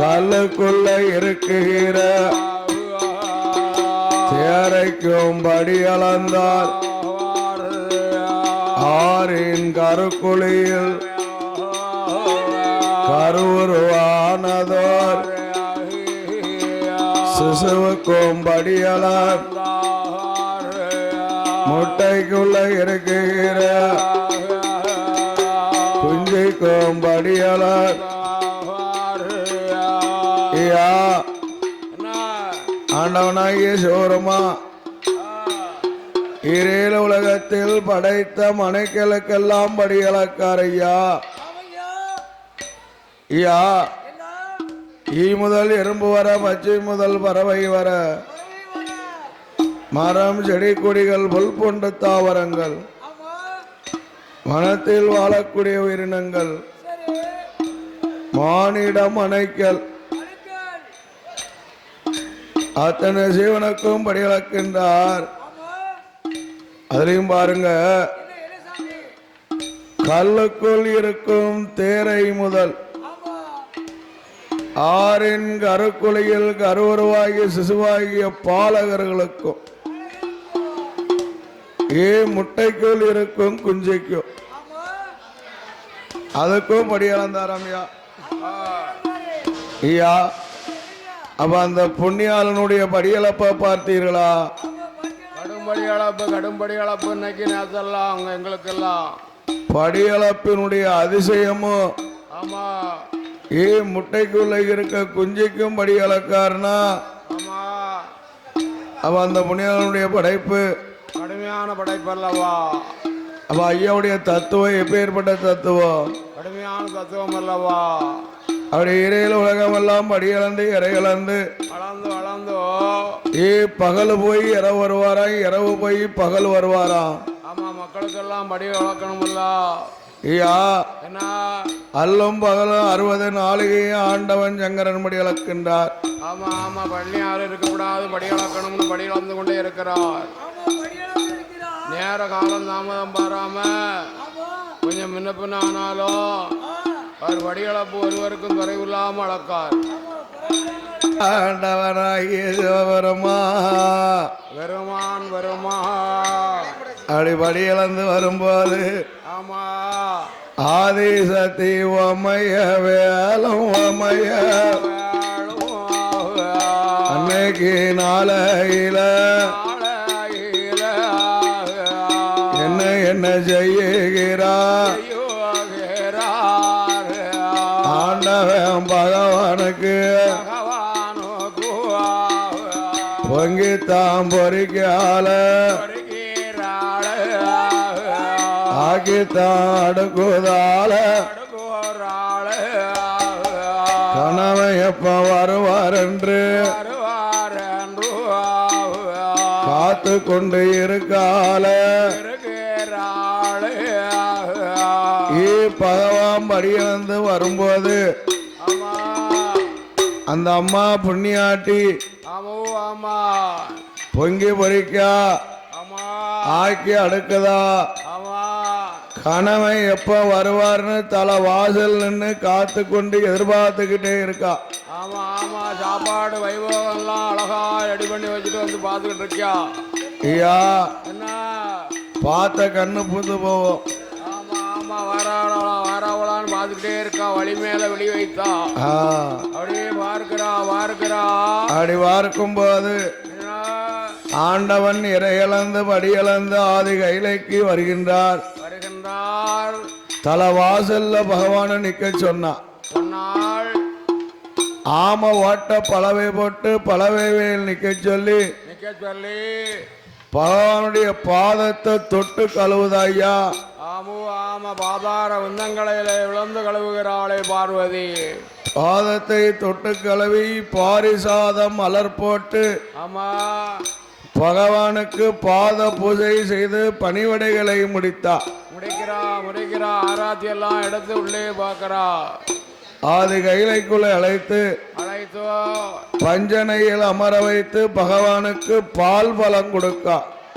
கல்லுக்குள்ள இருக்குகிற தேரைக்கும் படி அளந்தார் ஆறின் கருக்குழியில் கருவுருவானதோர் சிசுவுக்கும் படியலார் முட்டைக்குள்ள இருக்குகிற குஞ்சிக்கும் படியலார் ஆண்டவனாகிய சிவருமா இரேல உலகத்தில் படைத்த மனைக்களுக்கெல்லாம் படியலக்கார் ஐயா. ஐயா, ஈ முதல் எறும்பு வர, பச்சை முதல் பறவை வர, மரம் செடி கொடிகள் புல் போன்ற தாவரங்கள், வனத்தில் வாழக்கூடிய உயிரினங்கள், மானிடம் அணைக்கல் அத்தனை சீவனுக்கும் படியளக்கின்றார். அதுலயும் பாருங்க, கல்லுக்குள் இருக்கும் தேரை முதல் ஆறின் கருக்குழியில் கருவுருவாகிய சிசுவாகிய பாலகர்களுக்கும் முட்டைக்குள் இருக்கும் குஞ்சிக்கும் அதுக்கும் படியளந்தாராம் ஐயா. ஐயா, அப்ப அந்த புண்ணியாளனுடைய படியளப்ப பார்த்தீர்களா? கடும்படி அளப்பு இன்னைக்கு நேரத்தெல்லாம் அவங்க எங்களுக்கெல்லாம் படியளப்பினுடைய அதிசயமும் ஆமா. முட்டைக்குள்ள இருக்க குஞ்சிக்கும் படி அளக்காருனா அவ அந்த புண்ணியாளனுடைய படைப்பு கடுமையான படைப்பு அல்லவா? அப்ப ஐயாவுடைய தத்துவம் எப்பேற்பட்ட தத்துவம்? கடுமையான தத்துவம் அல்லவா? அப்படி இறையில உலகம் எல்லாம் படியளந்து இறையளந்து வளர்ந்து வளர்ந்தோ பகல் போய் இரவு வருவாராம், இரவு போய் பகல் வருவாராம். ஆமா, மக்களுக்கெல்லாம் படி வளர்க்கணும்ல ஐயா. என்ன அல்லும் பகலும் 60 நாளிகையும் ஆண்டவன் சங்கரன் படி அளக்கின்றார். ஆமா ஆமா, பள்ளி யாரும் இருக்கக்கூடாது, படி அளக்கணும்னு படி வளர்ந்து கொண்டே இருக்கிறார். நேர காலம் தாமதம் பாராம கொஞ்சம் முன்ன பின்ன ஆனாலும் அவர் படியளப்பு ஒருவருக்கும் குறைவில்லாம அளக்கார். ஆண்டவனாகிய சிவபெருமா வருமான் வருமா அப்படி படி இழந்து வரும்போது ஆமா ஆதிசக்தி ஒமைய வேலும் ஒமைய அன்னைக்கு நாளையில என்ன என்ன செய்கிறார் ஆண்டவன் பகவானுக்கு பொங்கித்தான் பொறிக்கால ஆக்கித்தான் அடுக்குதால கணவன் எப்ப வருவார் என்று காத்து கொண்டு இருக்கால பகவான் படியிழந்து வரும்போது அந்த அம்மா புண்ணியாட்டி பொங்கி பொறிக்கா ஆக்கி அடுக்குதா கணவன் எப்ப வருவார்னு தலை வாசல் நின்று காத்து கொண்டு எதிர்பார்த்துக்கிட்டே இருக்கா. ஆமா ஆமா, சாப்பாடு வைபவம் எல்லாம் அழகா ரெடி பண்ணி வச்சுட்டு வந்து பார்த்துக்கிட்டு இருக்கியா. ஐயா, என்ன பார்த்த கண்ணு பூந்து போவோம். ஆமா ஆமா, வாராவளான்னு பார்த்துக்கிட்டே இருக்கா. வழி மேல வெளி வைத்தா அப்படியே பார்க்கிறா. அப்படி பார்க்கும் போது ஆண்டவன் இறையளந்து படியளந்து ஆதி கைலைக்கு வருகின்றார். தல வாசல்ல பகவான நிக்க சொன்னாள். ஆம ஓட்ட பலவை போட்டு பலவை வேல் நிக்க சொல்லி பகவானுடைய பாதத்தை தொட்டு கழுவுதாய்யா. ஆமா, பாதார உந்தங்களை விழுந்து கழுவுகிறாளே பார்வதி. பாதத்தை தொட்டு கழுவி பாரிசாதம் மலர் போட்டு ஆமா பகவானுக்கு பாத பூஜை செய்து பணிவடைகளை முடிக்கிறா. ஆராத்தி எல்லாம் எடுத்து உள்ளே பார்க்கிறா. ஆதி கைலைக்குள்ள அழைத்து பஞ்சனையில் அமர வைத்து பகவானுக்கு பால் பலம் கொடுக்கா.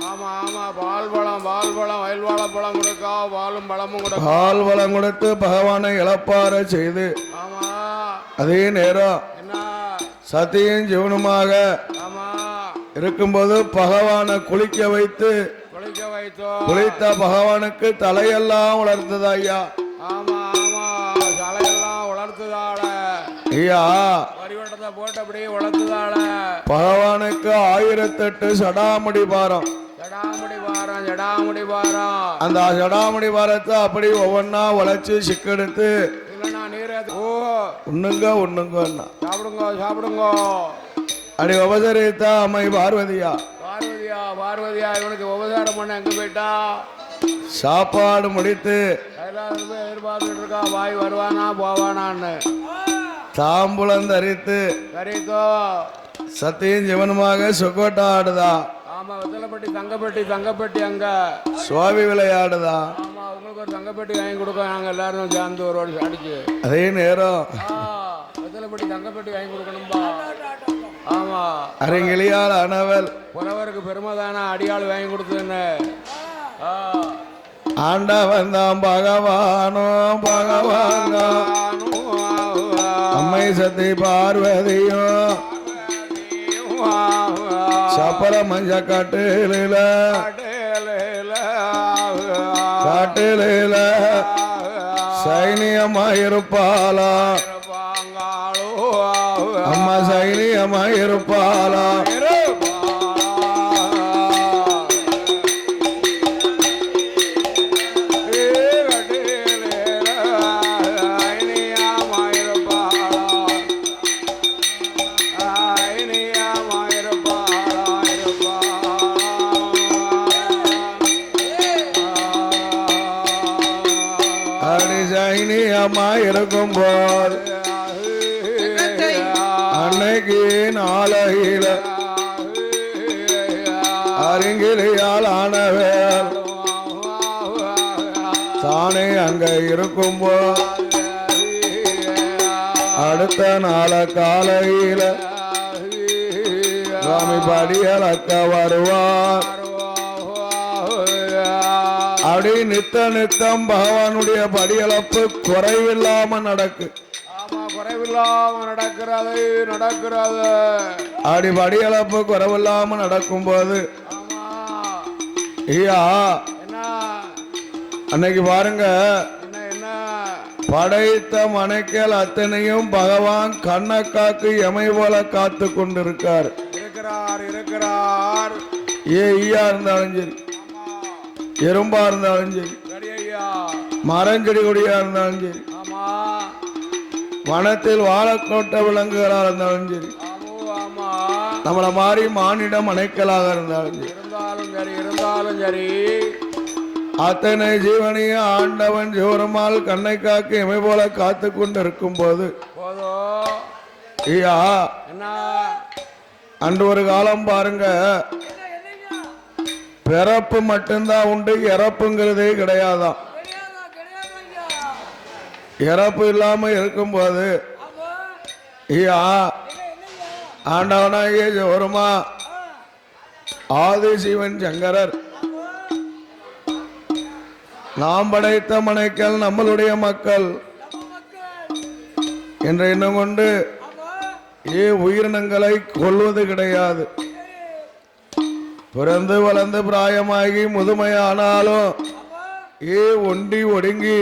ஆமா ஆமா பால் பழம் வயல் வாழைப்பழம் கொடுக்கா பாலும் பழமும் கொடுக்கா பால் வளம் கொடுத்து பகவானை இழப்பார செய்து ஆமா அதே நேரம் என்ன சத்தியும் ஜீவனுமாக ஆமா இருக்கும்போது பகவானை குளிக்க வைத்து குளிக்க வைத்தோம் குளித்த பகவானுக்கு தலையெல்லாம் வளர்த்தது ஐயா. ஆமா ஆமா தலையெல்லாம் வளர்த்துதாள ஐயா வரிவட்டத்தை போட்டு அப்படியே வளர்த்துதாள பகவானுக்கு 1008 சடாமுடி பாரம். ஜடாமுடி பாரம் அந்த சடாமுடி பாரத்தை அப்படி ஒவ்வொன்னா உழைச்சு சிக்கெடுத்து இல்லைன்னா நீரே ஓ உண்ணுங்க சாப்பிடுங்க அப்படி உபசரித்தா அம்மை பார்வதியா பார்வதியா இவனுக்கு உபசாரம் பண்ண எங்க போயிட்டா சாப்பாடு முடித்து கைலாசம் போய் எதிர்பார்த்துட்டு இருக்கா வாய் வருவானா போவானான்னு தாம்பூலம் தரித்து சரித்தோ சத்தியும் ஜீவனுமாக சொக்கோட்டா ஆடுதா. ஆமா வெத்தலைப்பட்டி தங்கப்பட்டி அங்க சுவாமி விளையாடுதா. ஆமா உங்களுக்கு ஒரு தங்கப்பட்டி வாங்கி கொடுக்க நாங்க எல்லாரும் சேர்ந்து ஒரு வருஷம் அடிச்சு அதே நேரம் வெத்தலைப்பட்டி தங்கப்பட்டி வாங்கி கொடுக்கணும்பா. ஆமா அரங்கிலியால் அனவல் புலவருக்கு பெருமைதானா அடியாள் வாங்கி கொடுத்துன்னு ஆண்டவன் தான் பகவானோ அம்மை சத்தி பார்வதியும் சப்பர மஞ்ச காட்டில சைனியமாயிருப்பாளா அம்மா சைனியமாயிருப்பாளா இருக்கும் போல் அன்னைக்கு நாளையில அருங்கிலியால் ஆனவர் தானே அங்க இருக்கும் போல் அடுத்த நாள காலையில சுவாமி படியலக்க வருவார். அப்படி நித்தம் பகவானுடைய படியளப்பு குறைவில்லாம நடக்கு. குறைவில்லாம நடக்கிறது. அப்படி படியளப்பு குறைவில்லாம நடக்கும் போது ஐயா அன்னைக்கு பாருங்க படைத்த மனைக்கல் அத்தனையும் பகவான் கண்ணக்காக்கு எமை போல காத்து கொண்டிருக்கார். ஈயா இருந்தாலும் சரி, எறும்பா இருந்தாலும் சரி, மரஞ்செடி கொடியா இருந்தாலும் சரி, வனத்தில் வாழக்கோட்ட விலங்குகளா இருந்தாலும் சரி, நம்மள மாதிரி மானிட மனைக்கலாக இருந்தாலும் சரி, அத்தனை ஜீவனையும் ஆண்டவன் ஜோரமால் கண்ணை காக்கு எமை போல காத்து கொண்டு இருக்கும் போது ஐயா அன்று ஒரு காலம் பாருங்க, பிறப்பு மட்டும்தான் உண்டு, இறப்புங்கிறதே கிடையாதான். இறப்பு இல்லாம இருக்கும்போது ஐயா ஆண்டவனாகிய ஜோரமா ஆதிசிவன் சங்கரர் நாம் படைத்த மனைக்கள் நம்மளுடைய மக்கள் என்ற எண்ணம் கொண்டு உயிரினங்களை கொல்வது கிடையாது. பிறந்து வளர்ந்து பிராயமாகி முதுமையானாலும் ஒண்டி ஒடுங்கி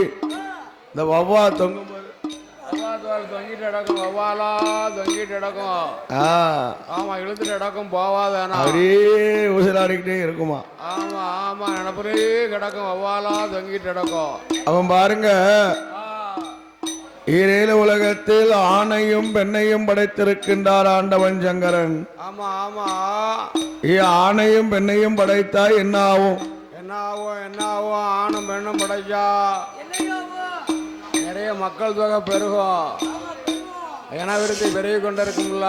இந்த வவ்வா தொங்கும் தொங்கிட்டு நடக்கும். ஆமா இழுத்துட்டு நடக்கும் போவாதானா அப்படியே ஊசலாடிக்கிட்டே இருக்குமா. ஆமா நினப்புறே கிடக்கும் வவ்வாலா தொங்கிட்டு நடக்கும். அவன் பாருங்க ஈரேல உலகத்தில் ஆணையும் பெண்ணையும் படைத்திருக்கின்றார் ஆண்டவன் சங்கரன். ஆணையும் பெண்ணையும் படைத்தா என்ன ஆகும்? ஆணும் பெண்ணும் படைச்சா நிறைய மக்கள் தொகை பெருகும், இனவிருத்தி பெருகி கொண்டிருக்கும்ல.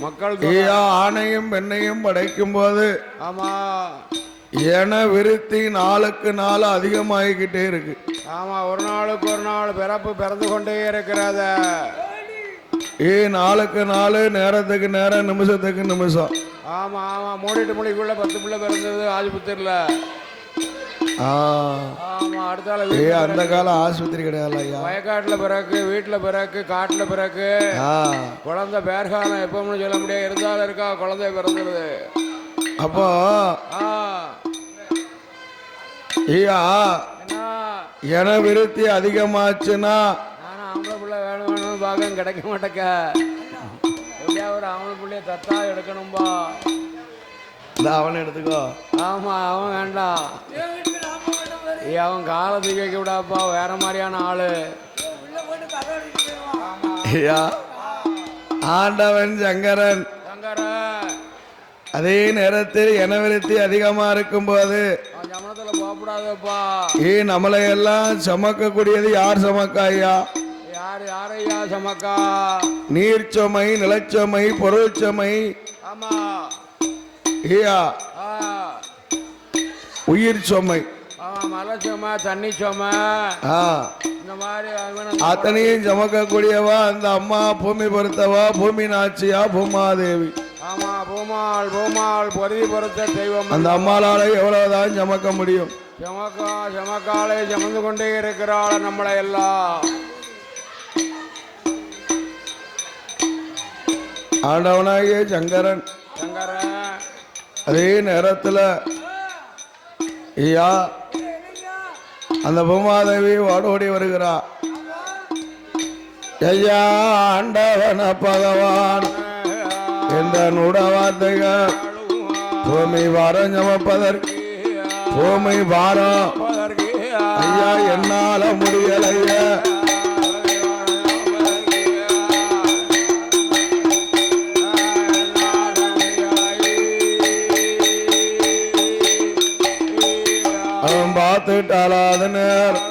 மக்கள் ஆணையும் பெண்ணையும் படைக்கும் போது என விருத்தி நாளுக்கு நாள் அதிகமாகிக்கிட்டே இருக்கு. ஒரு நாளுக்கு ஒரு நாள் பிறப்பு பிறந்து கொண்டே இருக்கிறத. நாளுக்கு நாள், நேரத்துக்கு நேரம், நிமிஷத்துக்கு நிமிஷம். ஆமா ஆமா, மூடிட்டு மணிக்குள்ள 10 பிள்ளை பிறந்தது ஆஸ்பத்திரியில. ஆமா, அடுத்தால அந்த காலம் ஆஸ்பத்திரி கிடையாது ஐயா. வயக்காட்டுல பிறகு, வீட்டுல பிறகு, காட்டுல பிறகு, குழந்தை பேர்காலம் எப்பவுமே சொல்ல முடியாது, இருந்தாலும் இருக்கா குழந்தை பிறந்துருது. அப்போ ஐயா என விருத்தி அதிகமாச்சுன்னா நானும் ஆம்பளை பிள்ளை வேணும் வேணும்னு பார்க்க கிடைக்க மாட்டேக்க. எப்படியா ஒரு ஆம்பளை பிள்ளைய தத்தா எடுக்கணும்பா. அவனை எடுத்துக்கோ. ஆமா, அவன் வேண்டாம். அவன் காலத்துக்கு வைக்க விடாப்பா, வேற மாதிரியான ஆளு. ஆண்டவன் சங்கரன். அதே நேரத்தில் இனவிருத்தி அதிகமா இருக்கும் போது சமணத்துல போகக்கூடாதுப்பா. நம்மளை எல்லாம் சமக்கக்கூடியது யார் சமக்கா ஐயா? யாரையா சமக்கா? நீர்ச்சொமை, நிலச்சொமை, பொருள் சுமை. ஆமா ஐயா, உயிர் சுமை, மலை சுமை, தண்ணி சுமை, இந்த மாதிரி அத்தனையும் சமக்கக்கூடியவா அந்த அம்மா. பூமி பொறுத்தவா, பூமி நாச்சியா, பூமாதேவி. ஆமா, பூமாள் பூமாள் பொருதி பொறுத்த தெய்வம். அந்த அம்மாளால எவ்வளவுதான் சமக்க முடியும்? சமக்காலை சமந்து கொண்டே இருக்கிறாள் நம்மளை எல்லாம். ஆண்டவனாகிய சங்கரன். அதே நேரத்தில் ஐயா அந்த பூமாதேவி ஓடோடி வருகிறா. ஐயா ஆண்டவன பகவான் என்ற நூட வார்த்தைகள் பூமி வாரம் சமப்பதற்கு, பூமி வாரம் ஐயா என்னால முடியலைய. அவன் பார்த்துட்டாலாத நேரம்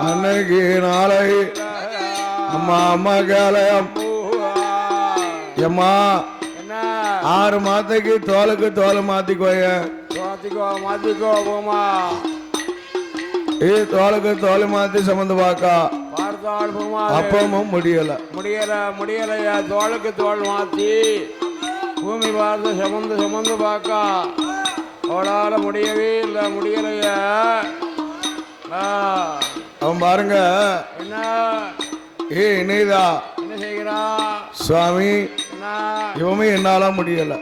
அன்னைக்கு நாளை அம்மா அம்மா கேளயம் எம்மா 6 மாதத்துக்கு தோலுக்கு தோல் மாத்திக்கோய. மாத்திக்கோ போமா. தோலுக்கு தோல் மாத்தி சமந்து பாக்கா. அப்பமும் முடியலையா? தோலுக்கு தோல் மாத்தி பூமி பார்த்து சமந்து பாக்கா. அவளால முடியவே இல்லை, முடியலையா? அவன் பாருங்க என்ன இணைதா என்ன செய்கிறா சுவாமி? இவமே என்னால முடியல.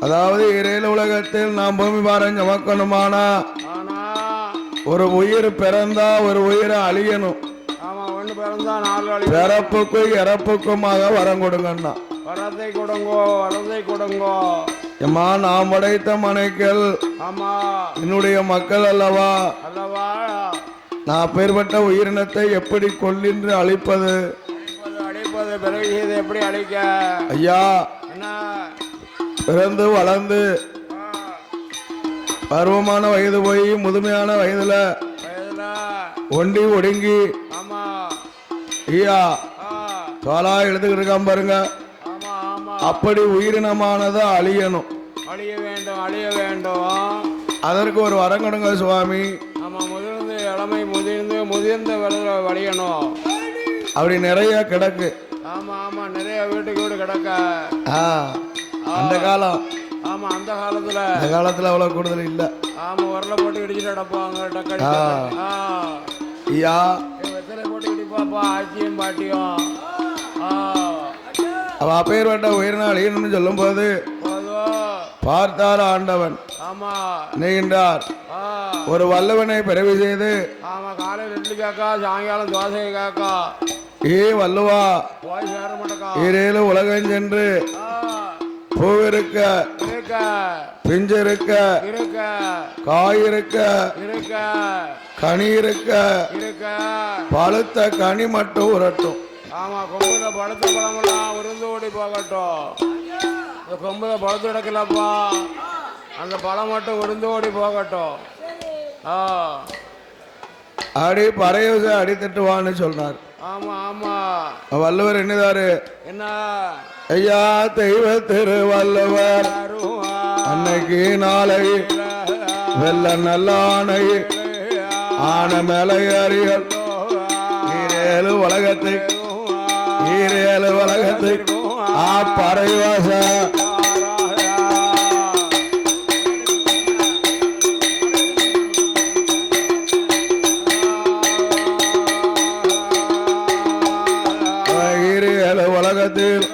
அதாவது இறையில உலகத்தில் நாம் பூமி பாரம் சமக்கணுமானா ஒரு உயிர் பிறந்தா ஒரு உயிரை அழியணும். பிறப்புக்கும் இறப்புக்குமாக வரம் கொடுங்கண்ணா. வரத்தை கொடுங்கோ. எம்மா நாம் படைத்த மனைகள் என்னுடைய மக்கள் அல்லவா? நான் பேர்பட்ட உயிரினத்தை எப்படி கொல்லின்று அழிப்பது? பிறகு எப்படி அழிக்க? ஐயா பிறந்து வளர்ந்து பருவமான வயது போய் முதுமையான வயதுல ஒண்டி ஒடுங்கி ஐயா தோலா எழுதுகிட்டு இருக்கான் பாருங்க. அப்படி உயிரினமானதை அழியணும். அழிய வேண்டும். அதற்கு ஒரு வரம் கொடுங்க சுவாமி. முதிர்ந்து இளமை முதிர்ந்து வழியணும். அப்படி நிறைய கிடக்கு. நிறைய வீட்டுக்கு வீடு கிடக்க. அந்த காலம். அந்த காலத்துல அவ்வளவு கூடுதல் இல்ல. உரல போட்டு இடிச்சுட்டு நடப்பாங்க. ஐயா வெத்தலை போட்டு இடிப்பாப்பா ஆச்சியும் பாட்டியும். அவ அப்பேற்பட்ட உயிரினால் அழியணும்னு சொல்லும் போது பார்த்தார் ஆண்டவன் நெய்கின்றார். ஒரு வல்லவனை பிறவி செய்து காலையில் இட்லி காக்கா, சாயங்காலம் தோசை காக்கா. வல்லுவா ஈரேழு உலகம் சென்று பூவிருக்க, பிஞ்சிருக்க, காயிருக்க, கனி இருக்க, பழுத்த கனி மட்டும் உரட்டும். கொம்புல பழுத்த பழமெல்லாம் உருந்து ஓடி போகட்டும். இந்த கொம்புல பழுத்து கிடக்கலப்பா, அந்த பழம் மட்டும் உருந்து ஓடி போகட்டும். அடி பறையோச அடி தட்டுவான்னு சொல்றார். வள்ளுவர் என்னதாரு? என்ன ஐயா தெய்வ திருவள்ளுவர் அன்னைக்கு நாளை வெள்ள நல்லானை ஆன மேலை அறியல் ஏழு உலகத்தை ஈரேழு உலகத்திற்கும் பறைவாச ஈரேழு உலகத்தில்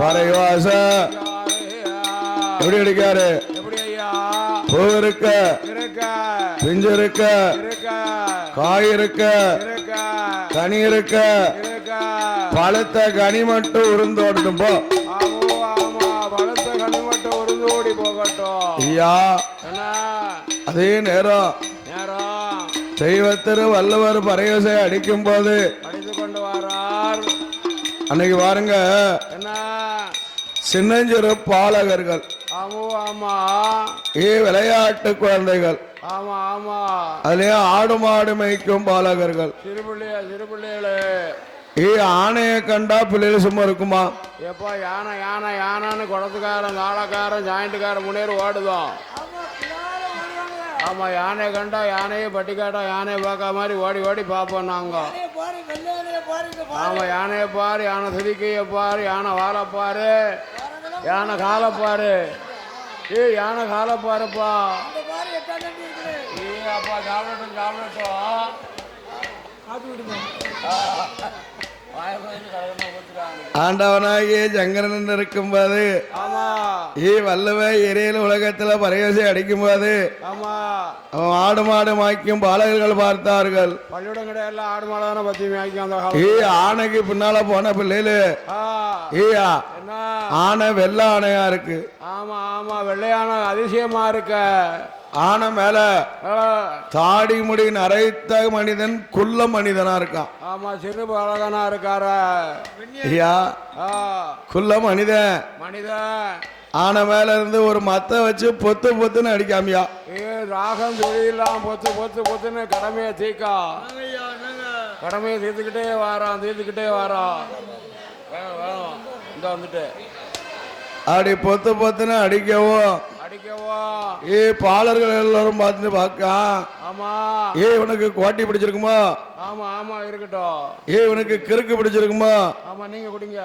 பறைவாச எப்படி அடிக்காரு பூ இருக்க பிஞ்சு இருக்க காய் இருக்க கனி இருக்க பழுத்த கனி மட்டும் உருந்தோடட்டும் போ பழுத்த கனி மட்டும் உருந்தோடி போகட்டும் ஐயா அதே நேரம் தெய்வத்திரு வள்ளுவர் பறையோசை அடிக்கும் போது அடித்து கொண்டு வரார் அன்னைக்கு பாருங்க என்ன சின்னஞ்சிறு பாலகர்கள் ஆமா விளையாட்டு குழந்தைகள் ஆமா ஆமா அதுலயும் ஆடு மாடு மேய்க்கும் பாலகர்கள் சிறுபிள்ளைகளே ஆணைய கண்டா பிள்ளைகள் சும்மா இருக்குமா எப்பா யானை யானை யானைன்னு குளத்துக்காரன் காலக்காரன் ஜாயிண்ட்டுக்காரன் முன்னேறி ஓடுதோம் ஆமா யானை கண்டா யானையை பட்டிக்காட்டா யானையை பார்க்க மாதிரி ஓடி ஓடி பார்ப்போம் நாங்க ஆமா யானையை பாரு யானை சிரிக்கைய பாரு யானை வாழை பாரு யானை காலை பாரு யானை காலை பாருப்பா அப்பா சாப்பிடட்டும் ஆண்டவனாகிய சங்கரன் இருக்கும்போது வல்லவ எரியல் உலகத்துல பறையோசை அடிக்கும் போது அவன் ஆடு மாடு மாய்க்கும் பாலகர்கள் பார்த்தார்கள். பள்ளியிடம் கிடையாது ஆடு மாடு பத்தி மாய்க்கும். ஆணைக்கு பின்னால போன பிள்ளைகளு ஆனை வெள்ளை ஆணையா இருக்கு. ஆமா ஆமா வெள்ளையான அதிசயமா இருக்க. ஆனை மேல தாடி முடி நரைத்த மனிதன் குள்ள மனிதனா இருக்கான். ஆமா சிறு அழகனா இருக்காரு. குள்ள மனிதன் ஆனை மேல இருந்து ஒரு மத்த வச்சு பொத்து பொத்துன்னு அடிக்காமியா. ராகம் தொழிலாம் பொத்து பொத்து பொத்துன்னு கடமையை தீக்கா. கடமையை தீர்த்துக்கிட்டே வாரான் தீர்த்துக்கிட்டே வாரான். இந்த வந்துட்டு அப்படி பொத்து பொத்துன்னு அடிக்கவும் பாலர்கள் எல்லாரும் பார்த்துட்டு பாக்கா. ஆமா இவனுக்கு கோட்டி பிடிச்சிருக்குமா? ஆமா ஆமா இருக்கட்டும். இவனுக்கு கிறுக்கு பிடிச்சிருக்குமா? ஆமா நீங்க குடிங்க.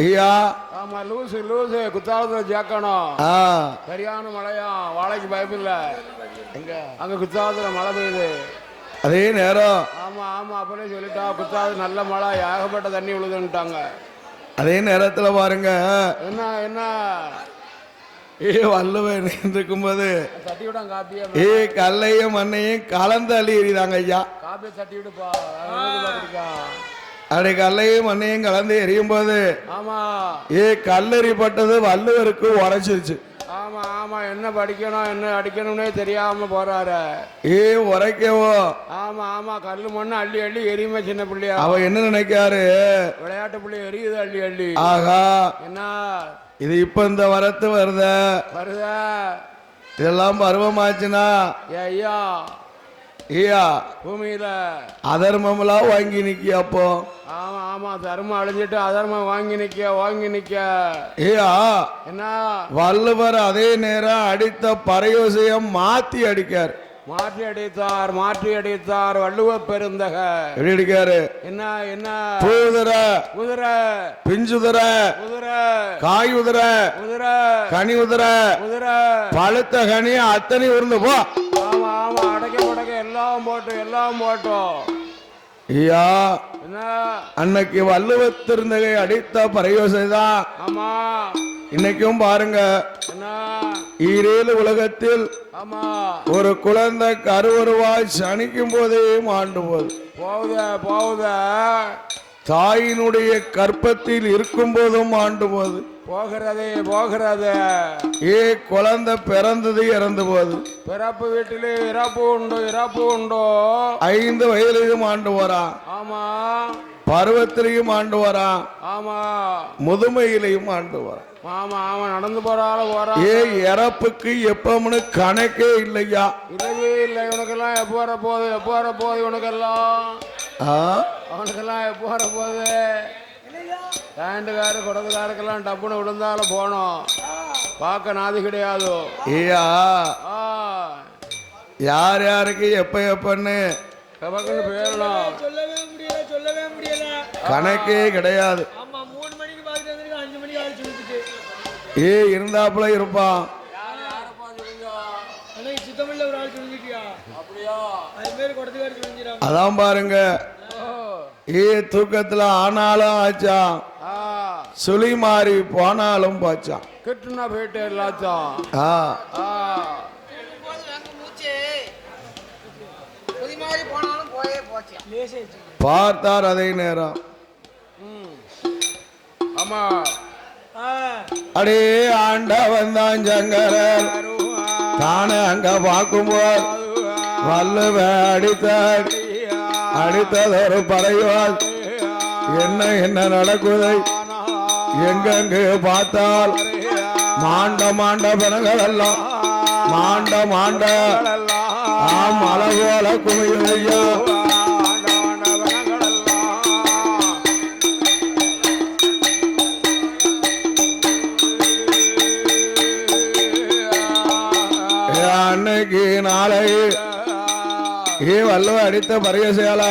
ஐயா ஆமா லூசு லூசு குத்தாலத்துல ஜாக்கணும். சரியான மழையா வாழைக்கு பயப்பில்ல. அங்க குத்தாலத்துல மழை பெய்யுது. அதே நேரம் ஆமா ஆமா அப்படியே சொல்லிட்டா குத்தாது நல்ல மழை ஏகப்பட்ட தண்ணி விழுதுன்னுட்டாங்க. அதே நேரத்துல பாருங்க என்ன என்ன வள்ளுவன் இருக்கும்போது தட்டி விடாங்க காப்பியா. கல்லையும் மண்ணையும் கலந்து அள்ளி எறிதாங்க ஐயா. காப்பியை தட்டி விடுப்பா. அப்படி கல்லையும் மண்ணையும் கலந்து எரியும் போது ஆமா கல்லெறிப்பட்டது வள்ளுவருக்கு உரைச்சிருச்சு. ஆமா ஆமா என்ன படிக்கணும் என்ன அடிக்கணும்னே தெரியாம போறாரு. உரைக்கவோ ஆமா ஆமா கல்லு மண்ணு அள்ளி அள்ளி எரியுமே சின்ன பிள்ளையா. அவ என்ன நினைக்காரு விளையாட்டு பிள்ளை எரியுது அள்ளி அள்ளி. ஆகா என்ன இது இப்ப இந்த வரத்து வருத இதெல்லாம் பருவமாச்சுன்னா ஐயா ஐயா பூமியில அதர்மம்லாம் வாங்கி நிக்க. அப்போ ஆமா ஆமா தர்மம் அழிஞ்சிட்டு அதர்மம் வாங்கி நிக்க. ஐயா என்ன வள்ளுவர் அதே நேரம் அடித்த பறையோசையம் மாத்தி அடிக்கார். மாற்றி அடித்தார் வள்ளுவ பெருந்தக. எப்படி அடிக்காரு? என்ன என்ன பூதுர உதிர பிஞ்சுதுர உதிர காய் உதிர உதிர கனி உதிர உதிர பழுத்த கனி அத்தனை உருந்து போ. ஆமா ஆமா அடக்க முடக்க எல்லாம் போட்டோம். ஐயா என்ன அன்னைக்கு வள்ளுவ திருந்தகை அடித்த பறையோசை தான். ஆமா இன்னைக்கும் பாருங்க என்ன ஈரேழு உலகத்தில் ஆமா ஒரு குழந்தை கருவருவாய் சனிக்கும் போதே மாண்டு போகுத தாயினுடைய கற்பத்தில் இருக்கும் போதும் மாண்டு போகிறது. குழந்தை பிறந்தது இறந்து போகுது. பிறப்பு வீட்டிலே இறப்பு உண்டு. 5 வயதிலையும் ஆண்டு வரான். ஆமா பருவத்திலையும் ஆண்டு வரான். ஆமா முதுமையிலையும் ஆண்டு வரான். ஆமா ஆமா நடந்து போறா. இறப்புக்கு எப்பமுன்னு கணக்கே இல்லையா. இல்லவே இல்லை. இவனுக்கெல்லாம் எப்போ வர போகுது இவனுக்கெல்லாம். அவனுக்கெல்லாம் எப்போ வர போகுது. ஜாயிண்ட்டுக்காரு குடத்துக்காருக்கெல்லாம் டப்புன்னு விழுந்தாலும் போனோம். பார்க்க நாதி கிடையாது. யார் யாருக்கு எப்பன்னு பேரணும். சொல்லவே முடியல. கணக்கே கிடையாது. ஆமா 3 மணிக்கு பார்த்துட்டு வந்திருக்கேன், 5 மணிக்கு ஆள் சொல்லிட்டு இருந்தாப்புல இருப்பான். அன்னைக்கு சித்தமில்ல ஒரு ஆள் சொல்லிட்டியா? அப்படியா? அது பேர் கொடுத்துக்காரு சொல்லிக்கிறாங்க. அதான் பாருங்க, தூக்கத்துல ஆனாலும் ஆச்சான், சுழி மாறி போனாலும் போச்சான். கிட்டுனா போயிட்டு எல்லாச்சும் பார்த்தார் அதே நேரம். ஆமா அடே ஆண்டவன் தான் சங்கரன் தானே அங்க பார்க்கும்போது வல்லுவ அடித்ததொரு படைவாள். என்ன என்ன நடக்குதை எங்கெங்கு பார்த்தால் மாண்ட பிணங்கள் எல்லாம் மாண்ட மலை போல குமியும். அன்னைக்கு நாளை வல்லுவ அடித்த பரிய சேல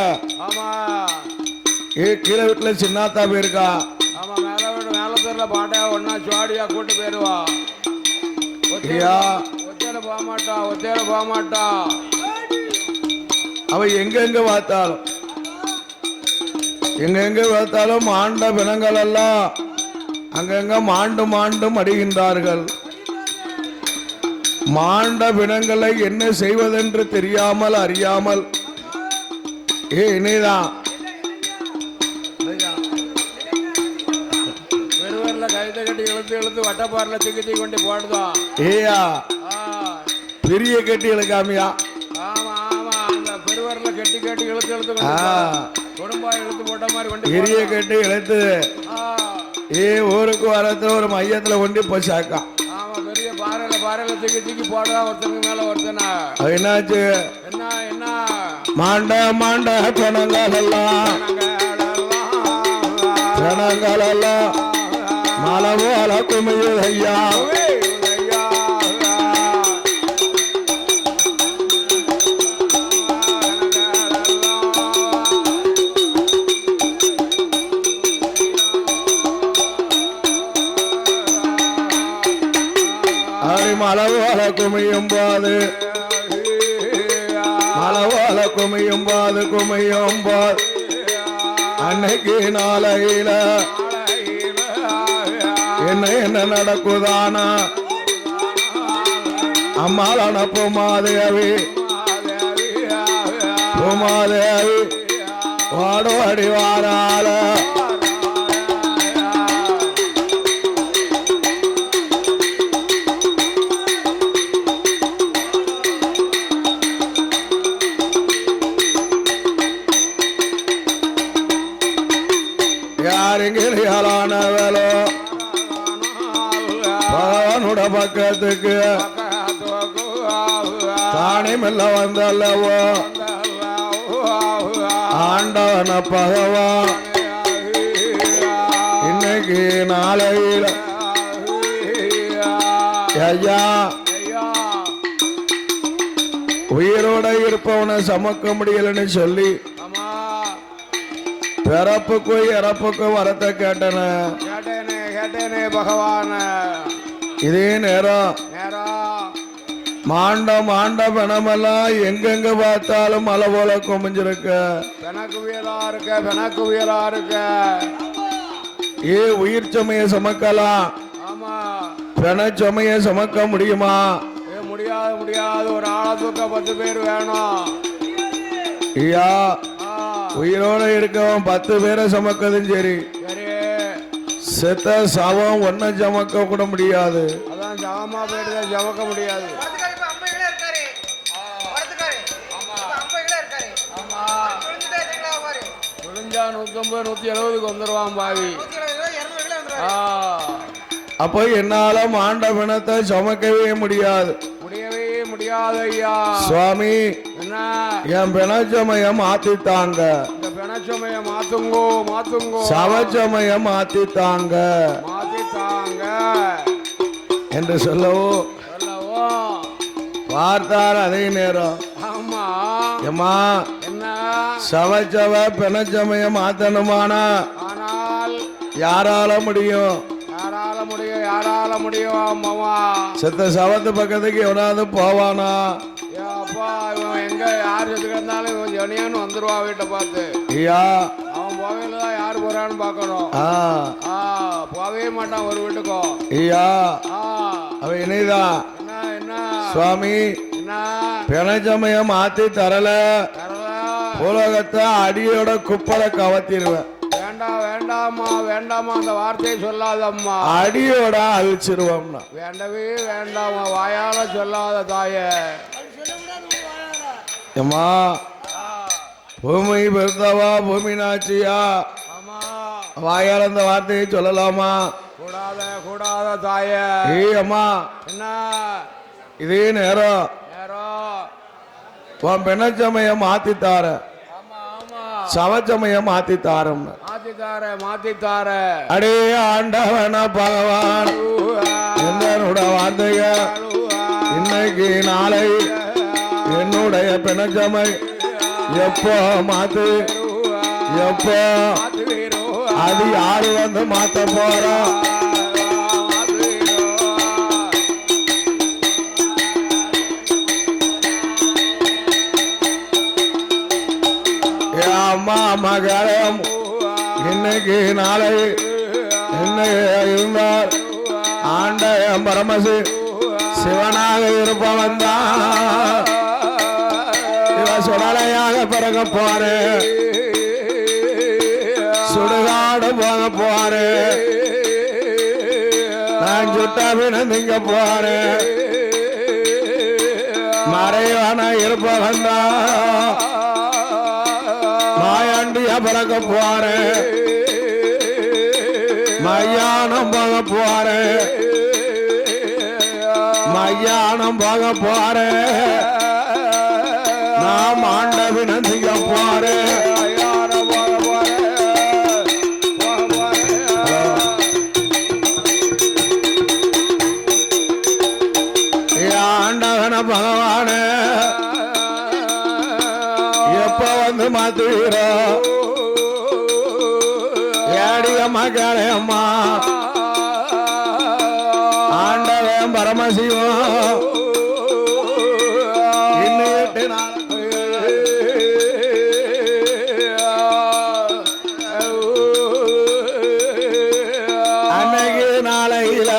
கீழே வீட்டுல சின்னாத்தா போயிருக்கா. ஆமா மேல மேல பாட்டா ஒன்னா சுவாடியா கூட்டு போயிருவா. ஒத்தையில போக மாட்டா. அவ எங்கெங்க பார்த்தாலும் மாண்ட பிணங்கள் எல்லாம் அங்கங்க மாண்டும் அடிகின்றார்கள். மாண்ட பிணங்களை என்ன செய்வதென்று தெரியாமல் அறியாமல் இனிதான் பெருவரில் கைதை கட்டி இழுத்து வட்டப்பாரில் தூக்கி கொண்டு போடுதான். பெரிய கட்டி இழுக்காமியா? ஆமா அந்த பெருவரில் கட்டி இழுத்து குடும்பா இழுத்து போட்ட மாதிரி கொண்டு பெரிய கட்டி இழுத்து ஊருக்கு வரத்துல ஒரு மையத்துல கொண்டு போச்சாக்கா. பெரிய பாறையில தூக்கி போடுறா ஒருத்தனுக்கு மேல ஒருத்தனா. என்னாச்சு? என்ன மாண்ட பிணங்கள் எல்லாம் மலை போல குமியுது ஐயா. மலை போல குமியும் போது அன்னைக்கு நாளையில என்ன நடக்குதானா? அம்மாளான பூமாதேவி வாடோடி வாரால யாருங்களான வேலோ பகவானோட பக்கத்துக்கு தானே மெல்ல வந்தல்லவோ ஆண்டவன பகவான் இன்னைக்கு நாளையில ஐயா உயிரோட இருப்பவனை சமக்க முடியலன்னு சொல்லி பிறப்புக்கும் இறப்புக்கும் வரத்தை கேட்டேனே பகவான. இதே நேரம் மாண்ட பிணமெல்லாம் எங்கெங்க பார்த்தாலும் மலை போல குமிஞ்சிருக்க. பெணக்குவியலா இருக்க. உயிர் சுமைய சுமக்கலாம், பிணச்சுமைய சுமக்க முடியுமா? முடியாது. ஒரு ஆளை தூக்க 10 பேர் வேணும். ஐயா உயிரோட இருக்கவன் 10 பேரை சுமக்கதும் சரி, செத்த சவம் ஒன்ன சமக்க கூட முடியாது. அதான் சவமா போயிட்டு சமக்க முடியாது. முடிஞ்சா 150 170 வந்துருவான் பாவி. அப்போ என்னால மாண்ட பிணத்தை சுமக்கவே முடியாது ஐயா. சுவாமி என்ன என் பிணச்சுமைய மாத்தித்தாங்க, பிணச்சுமைய மாத்துங்கோ சவச்சுமைய மாத்தித்தாங்க என்று சொல்லவோ பார்த்தார். அதே நேரம் ஆமா எம்மா என்ன சமைச்சவ பிணச்சமய மாத்தணுமானா ஆனால் யாரால முடியும்? யாரால முடியும் மாமா? செத்த சவத்து பக்கத்துக்கு எவனாவது போவானா? அப்பா இவன் எங்க யார் செத்து கிடந்தாலும் இவன் ஜனியான்னு வந்துருவா வீட்டை பார்த்து. ஐயா அவன் போவையில தான் யார் போறான்னு பார்க்கணும். போவே மாட்டான் ஒரு வீட்டுக்கும். ஐயா அவ இணைதான் என்ன சுவாமி என்ன பிணச்சமய மாத்தி தரல உலகத்தை அடியோட குப்பலை கவத்திடுவேன். வேண்டாமா அந்த வார்த்தையை சொல்லாதம்மா. அடியோட அழிச்சிருவோம்னா. வேண்டவே வேண்டாமா, வாயால சொல்லாத தாயே. அம்மா பூமி பெருத்தவா பூமி நாச்சியா வாயால் அந்த வார்த்தையை சொல்லலாமா? கூடாத தாயே. அம்மா என்ன இதே நேரம் உன் பெண்ணச்சமய மாத்தித்தார சவச்சமய மாத்தித்தாரம். அடே ஆண்டவன பகவான் என்னோட வார்த்தைய இன்னைக்கு நாளை என்னுடைய பிணச்சமை எப்போ மாத்து எப்போ அது யாரு வந்து மாத்த போறோம்? அம்மா மகளம் இன்னைக்கு நாளை என்ன இருந்தார் ஆண்ட பரமசி சிவனாக இருப்பவன் தான் இவன் சுடலையாக பிறக போறே சுடுகாடு போக போறே நான் சுட்டாவின திங்க போறேன் மறைவான இருப்பவன் தான் மாயாண்டிய பிறக்க போறேன் மையானம் போக போறேன் மையானம் போக போறேன் நாம் ஆண்டவினம் செய்ய போறேன் ஆண்டவன பகவானே எப்ப வந்து மாத்துகிறோ ஏடியம்மா கேளையம்மா ஆண்டவன் பரமசிவம் இன்னும் 8 நாள் அன்னைக்கு நாளையில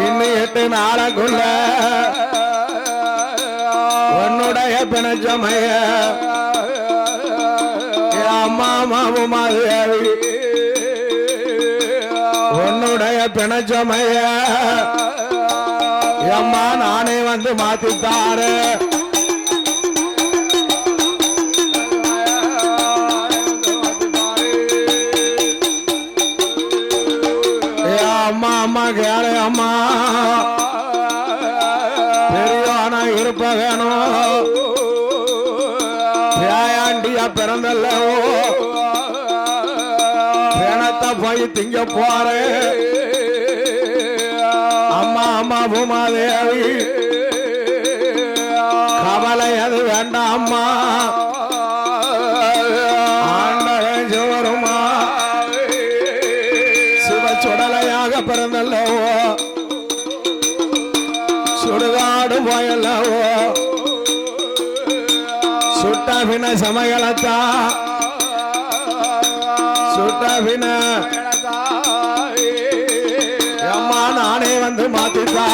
இன்னும் 8 நாளைக்குள்ள உன்னுடைய பிணச்சமைய அம்மா மாவுமாதேவி உன்னுடைய பிணச்சமைய அம்மா நானே வந்து மாத்தித்தாரு. அம்மா அம்மா கேளு அம்மா பெரியவனா இருப்ப வேணும் பேயாண்டியா பிறந்தல்லவோ பிணத்தை போய் திங்க போறே அம்மா அம்மா பூமாதேவி கவலை அது வேண்டாம் அம்மா ஆண்டவன் சிவருமா சிவ சுடலையாக பிறந்தல்லவோ சுடுகாடு போயல்லவோ சுட்டபின சமயலத்தா சுட்டபின அம்மா நானே வந்து மாத்தித்தா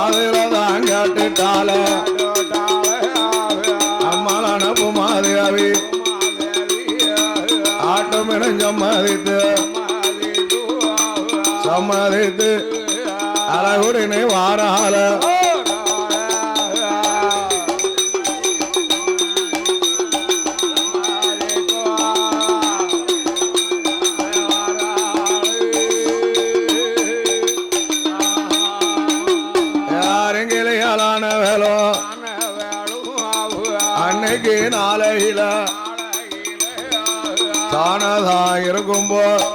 ஆதிரதாங்காட்டுட்டால அம்மாளான பூமாதேவி ஆட்டமின சம்மதித்து அழகுடனே வாரால யாருங்கிளையாலான வேலோ அன்னைக்கு நாளையில தானதா இருக்கும்போது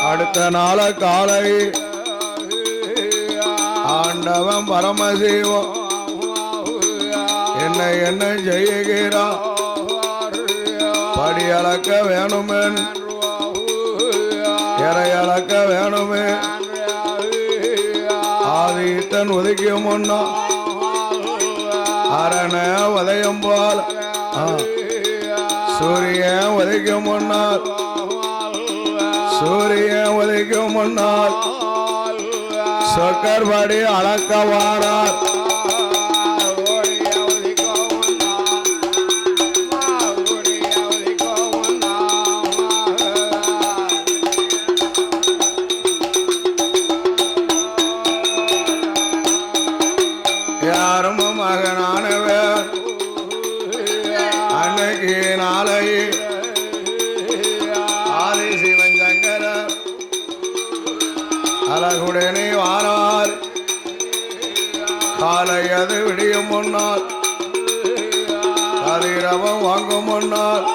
அடுத்த நாள காலை ஆண்டவன் பரமசிவம் என்ன செய்கிறான் படி அளக்க வேணுமே இறை அளக்க வேணுமே ஆதித்தன் உதிக்கும் முன்னா அரண உதயம் போல் சூரியன் உதிக்கும் முன்னால் சூரியன் உதிக்கும் முன்னால் சொக்கர்படி அளக்க வாரார் யாரும் மகனானவர் அன்னைக்கு நாளை ஆதி சிவன் சங்கரர் அழகுடனே வாரார் காலை அது விடியும் முன்னால் கதிரவம் வாங்கும் முன்னால்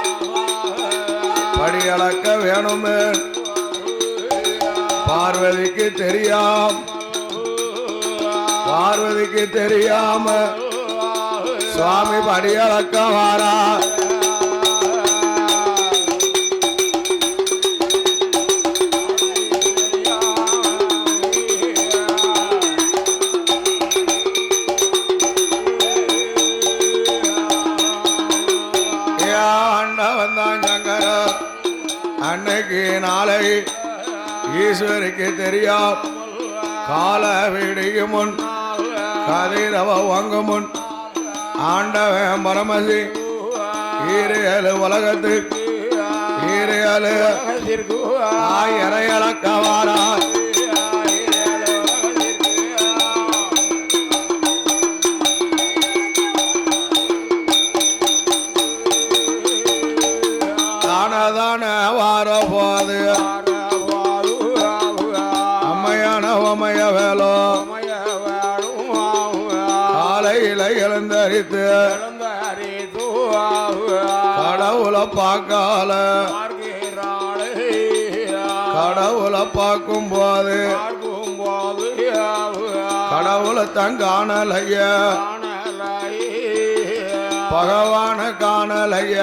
படி அளக்க வேணுமே பார்வதிக்கு தெரியாம சுவாமி படி அளக்க வாரா ஆண்டவன் சங்கர அன்னைக்கு நாளை ஈஸ்வருக்கு தெரியும் கால விடியும் முன் கதிரவ வாங்கும் முன் ஆண்டவன் பரமசி ஈரேழு உலகத்துக்கு ஈரேழு இறையளக்கவாரா தானதான வார போது அம்மையான உமைய வேலோ காலையில எழுந்தரித்து கடவுளை பார்க்கால கடவுளை பார்க்கும் போது கடவுளை தான் காணலைய பகவான காணலைய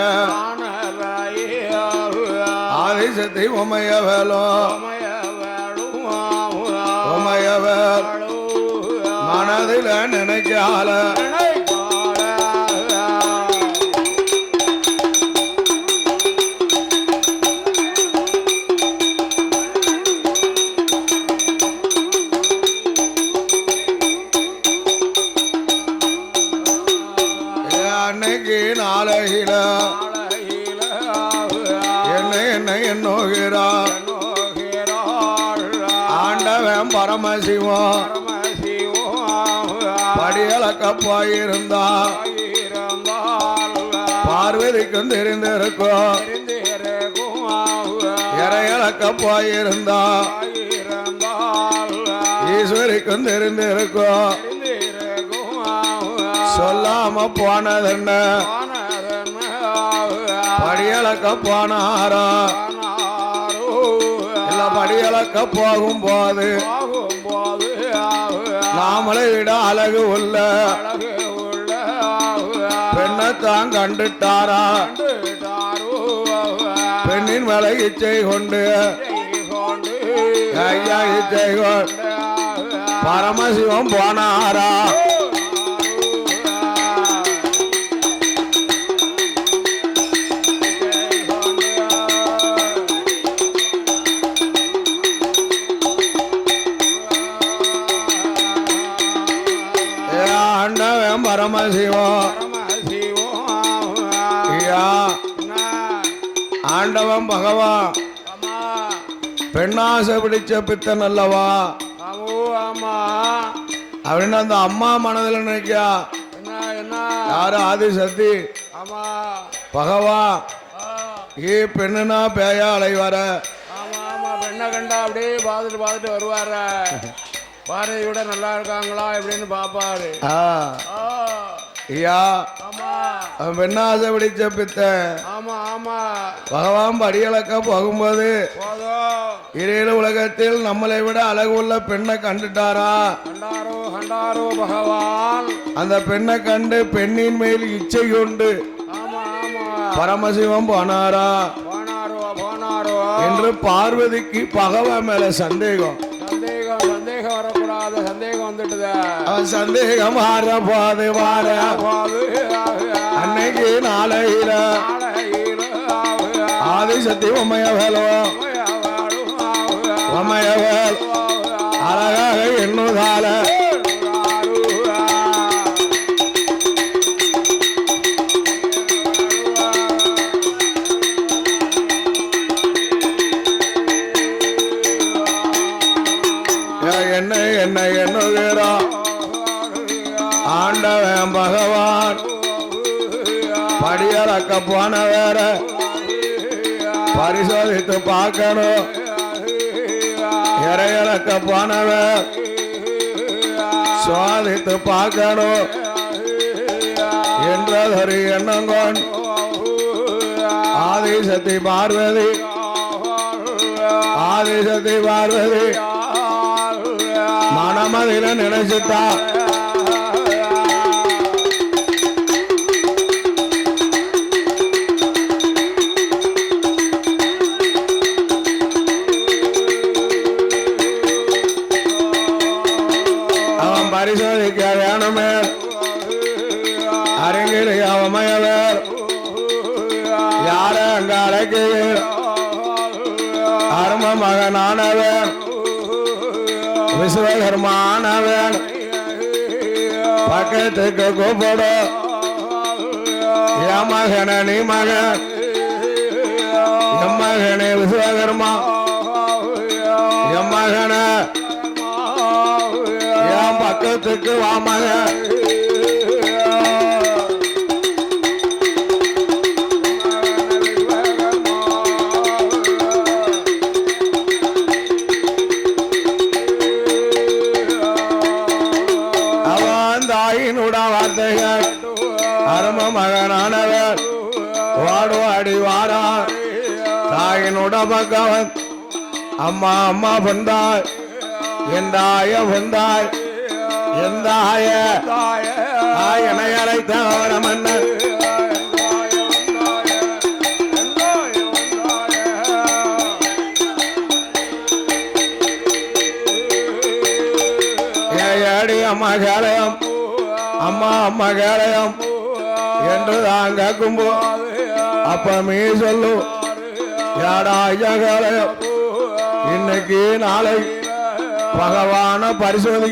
ஆதிசக்தி உமைய வேலோ உமையவர் மனதில் நினைக்கால அன்னைக்கு நாளையில என்ன எண்ணுகிறார் ஆண்டவன் பரமசிவம் படியளக்க போயிருந்தா பார்வதிக்கும் தெரிந்திருக்கும் இறையளக்க போயிருந்தா ஈஸ்வரிக்கும் தெரிந்திருக்கும் சொல்லாம போனதென்ன படியளக்க போனாரா இல்ல படியளக்க போகும் போது நாமளை விட அழகு உள்ள பெண்ணைத்தான் கண்டுட்டாரா பெண்ணின் மேல இச்சை கொண்டு ஐயா இச்சை கொண்டு பரமசிவம் போனாரா ஆண்டவன் பரமசிவம் ஆண்டவன் பகவான் பெண்ணாசை பிடிச்ச பித்தன் அல்லவா அப்படின்னு அந்த அம்மா மனதில் நினைக்கா யாரு ஆதிசக்தி பகவா பெண்ணுனா பேயா அலைவார பெண்ணை கண்டா அப்படியே பார்த்துட்டு வருவார பாரதி விட நல்லா இருக்காங்களா எப்படின்னு பாப்பாரு ஐயா பெண்ணாசை பிடிச்ச பித்த பகவான் படியளக்க போகும்போது இறையில உலகத்தில் நம்மளை விட அழகு உள்ள பெண்ணை கண்டுட்டாரா? கண்டாரோ பகவான். அந்த பெண்ணை கண்டு பெண்ணின் மேல் இச்சை கொண்டு பரமசிவம் போனாரா என்று பார்வதிக்கு பகவான் மேல சந்தேகம் வரக்கூடாது. சந்தேகம் வந்துட்டுது. சந்தேகம் மாற போது அன்னைக்கு நாளையில ஆதிசக்தி உமையவளோ உமையவள் அழகாக எண்ணுதால என்ன எண்ணுகிறா ஆண்டவன் பகவான் படியளக்க போன வேற பரிசோதித்து பார்க்கணும். இறையளக்க போனவர் சோதித்து பார்க்கணும் என்றதொரு எண்ணம் கொண்டு ஆதிசக்தி பார்வதி மனமதில நினைச்சுட்டா. அவன் பரிசோதிக்க வேணுமே அறிஞர் அவமையவர் யார அங்க அழைக்கிறேன் அரும மகனானவன் விஸ்வகர்மானவன் பக்கத்துக்கு கூப்பிடு என் மகன நீ மகன் என் மகனே விஸ்வகர்மா என் மகன என் பக்கத்துக்கு வா மகன். வார்த்தைகள் அரும மகனானவர் வாடுவாடி வாரா தாயினுட பக்கவன் அம்மா அம்மா வந்தாய் எந்தாய வந்தாய் எந்தாய என்னை அழைத்த மன்னர் அம்மா கேளயம் அம்மா அம்மா கேளயம் என்று தான் கேட்கும்போ அப்ப மீ சொல்லு யாடா ஐயா கேளயம் இன்னைக்கு நாளை பகவான பரிசோதி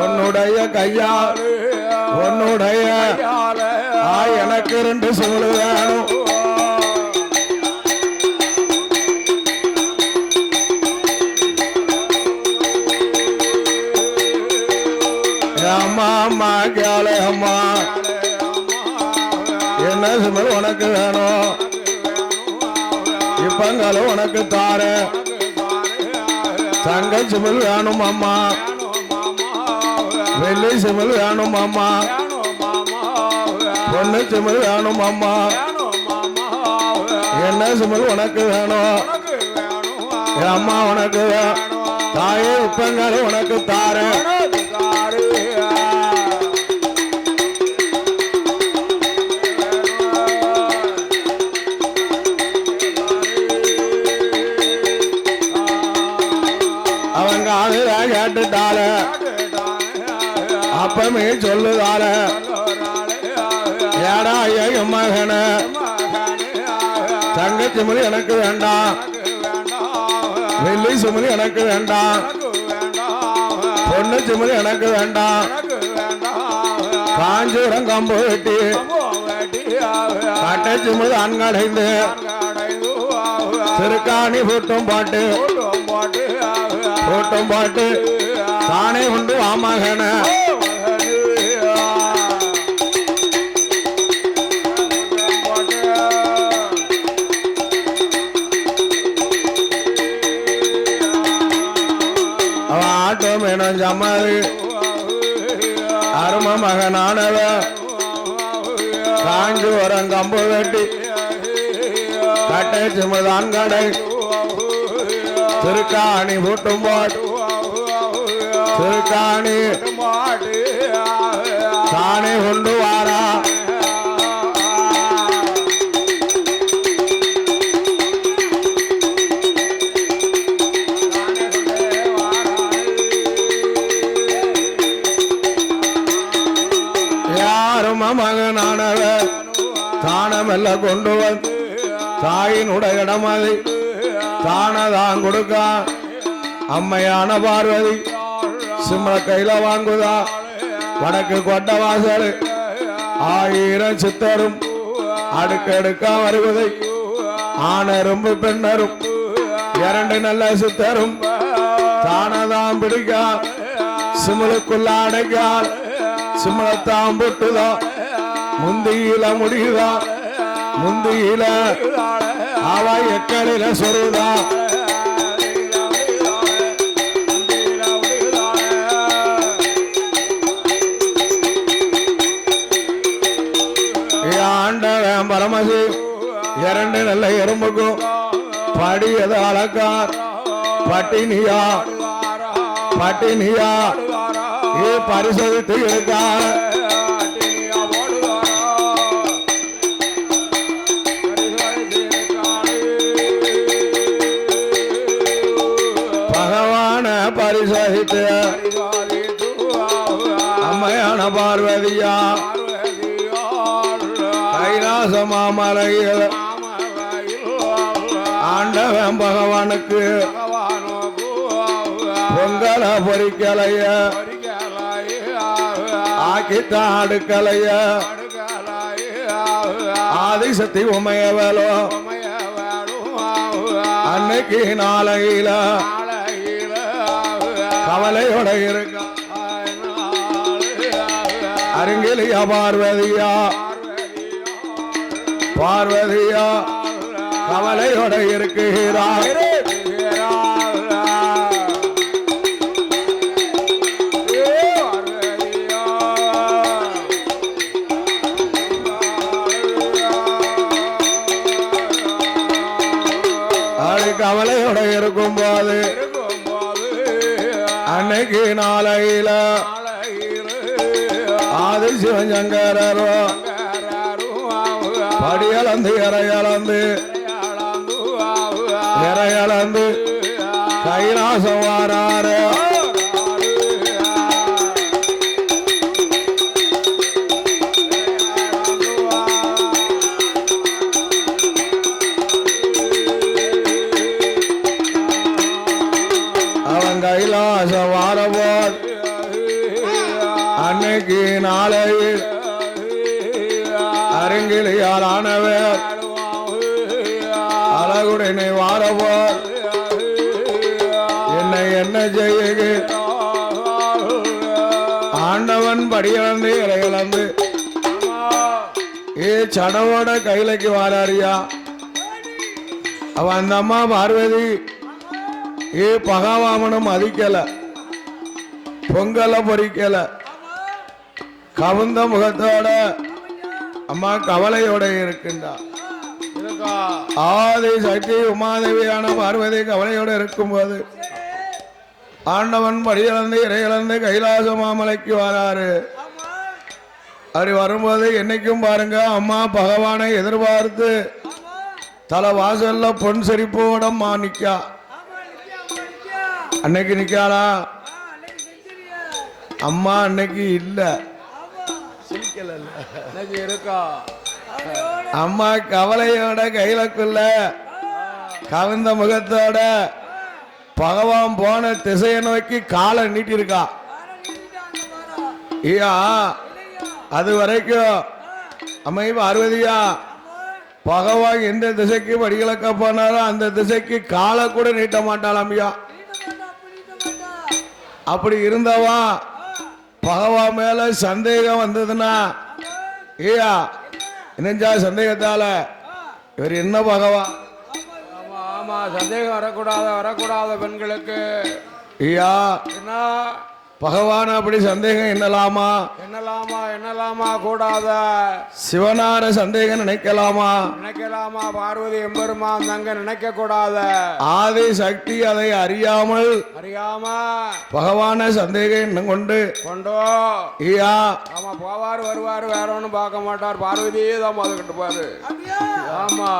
உன்னுடைய கையால் உன்னுடைய எனக்கு 2 சொல்லு வேணும். அம்மா அம்மா கேளு அம்மா என்ன சுமல் உனக்கு வேணும் இப்பங்களும் உனக்கு தாரு தங்க சுமல் வேணும் அம்மா வெள்ளி சுமல் வேணும் அம்மா பொண்ணு சுமல் வேணும் அம்மா என்ன சுமல் உனக்கு வேணும் அம்மா உனக்கு தாயே இப்பங்களும் உனக்கு தாரு அவங்க கேட்டுட்டால அப்பமே சொல்லுதால ஏடா ஐயா மகன தங்க சுமலி எனக்கு வேண்டாம் வெள்ளி சுமலி எனக்கு வேண்டாம் பொண்ணு சுமலி எனக்கு வேண்டாம் காஞ்சூரம் கம்பு வெட்டி கட்டை சுமலி அன்கடைந்து திருக்காணி பூட்டும் பாட்டு தானே உண்டு ஆமகன ஆட்டம் எனும் ஜம்மதி அரும மகனானவ காஞ்சு வரம் கம்பு வெட்டி பாட்டை சிமதான் கடை திருக்காணி பூட்டும் பாட்டு திருக்காணி தானே கொண்டு வாரா யாரும் மகனானவர் தானமெல்ல கொண்டு வந்து தாயினுடைய இடமதி தானதான் கொடுக்க அம்மையான பார்வதி சிம்ம கையில வாங்குதா வடக்கு கொட்ட வாசல் 1000 சித்தரும் அடுக்கடுக்கா வருவதை ஆணரும் பெண்ணரும் 2 நல்ல சித்தரும் தானதான் பிடிக்க சிம்மலுக்குள்ள அடைக்கால் சிம்மலத்தாம் புட்டுதா முந்தியில முடியுதா முந்தியில அவ எக்கலில சொருதா ஆண்டவன் பரமசி 2 நல்ல எறும்புக்கும் படியத அழக்கார் பட்டினியா பட்டினியா பரிசோதித்து இருக்கார் பகவான பரிசோதித்து அம்மையான பார்வதியா கைலாசமாமலையில் ஆண்டவன் பகவானுக்கு பொங்கல பொறிக்கலைய ஆக்கித்தான் அடுக்கலைய ஆதிசக்தி உமையவளோ அன்னைக்கு நாளையில கவலையோட இருக்க அருங்கிலியா பார்வதியா பார்வதியா கவலையோட இருக்குகிறார் கவலையோட இருக்கும் போது அன்னைக்கு நாளையில ஆதி சிவசங்கரோ படியளந்து இறையளந்து கைலாசம் வாராரு அவன் கைலாசம் வாரபோல் அன்னைக்கு நாளையில் அருங்கிலியால் ஆனவர் அழகுடனே வாரபோல் என்னை என்ன செய்யுக ஆண்டவன் படியிழந்து இறையிழந்து சடவோட கையிலைக்கு வாராரியா அவன் அந்த அம்மா பார்வதி பகவாமனும் மதிக்கல பொங்கல பொறிக்கல கவுந்த முகத்தோட அம்மா கவலையோட இருக்கின்றா ஆதி சக்தி உமாதேவியான பார்வதி கவலையோட இருக்கும்போது ஆண்டவன் படியிழந்து இறையிழந்து கைலாச மாமலைக்கு வராரு. அப்படி வரும்போது என்னைக்கும் பாருங்க அம்மா பகவானை எதிர்பார்த்து தலை வாசல்ல பொன் செறிப்போட நிக்கா. அன்னைக்கு நிக்காளா? அம்மா அன்னைக்கு இல்ல, இருக்கா. அம்மா கவலையோட கையிலக்குள்ள கவிழ்ந்த முகத்தோட பகவான் போன திசையை நோக்கி காலை நீட்டிருக்கா. ஐயா அது வரைக்கும் அம்மை பார்வதியா பகவான் எந்த திசைக்கு படிகளக்க போனாரோ அந்த திசைக்கு காலை கூட நீட்ட மாட்டாளாம். ஐயா அப்படி இருந்தவா பகவான் மேல சந்தேகம் வந்ததுன்னா ஐயா என்னஞ்சா சந்தேகத்தால இவர் என்ன பகவான்? ஆமா சந்தேகம் வரக்கூடாத பெண்களுக்கு ஐயா என்ன பகவான் அப்படி சந்தேகம் என்னலாமா? என்னலாமா கூடாத சிவனார சந்தேகம் நினைக்கலாமா? நினைக்கலாமா? பார்வதி எம்பெருமான் தங்க நினைக்க கூடாத ஆதி சக்தி அதை அறியாமல் பகவான சந்தேகம் எண்ணம் கொண்டு கொண்டோ ஐயா ஆமா போவாரு வருவாரு வேற ஒண்ணும் பார்க்க மாட்டார். பார்வதியே தான் பாதுகிட்டு பாரு. ஆமா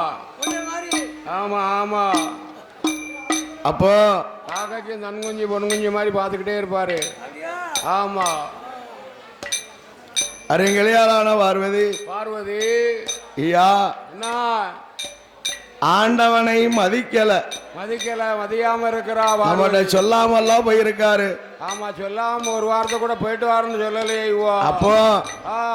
ஆமா ஆமா அப்போ காக்காச்சி நன்குஞ்சி பொன்குஞ்சி மாதிரி பார்த்துக்கிட்டே இருப்பாரு. ஆமா அறிஞளையாளான பார்வதி ஐயா என்ன ஆண்டவனை மதிக்கல மதியாம இருக்கிறா. அவனை சொல்லாமல்லாம் போயிருக்காரு. ஆமா சொல்லாம ஒரு வாரத்தை கூட போயிட்டு வாருன்னு சொல்லலையே. அப்போ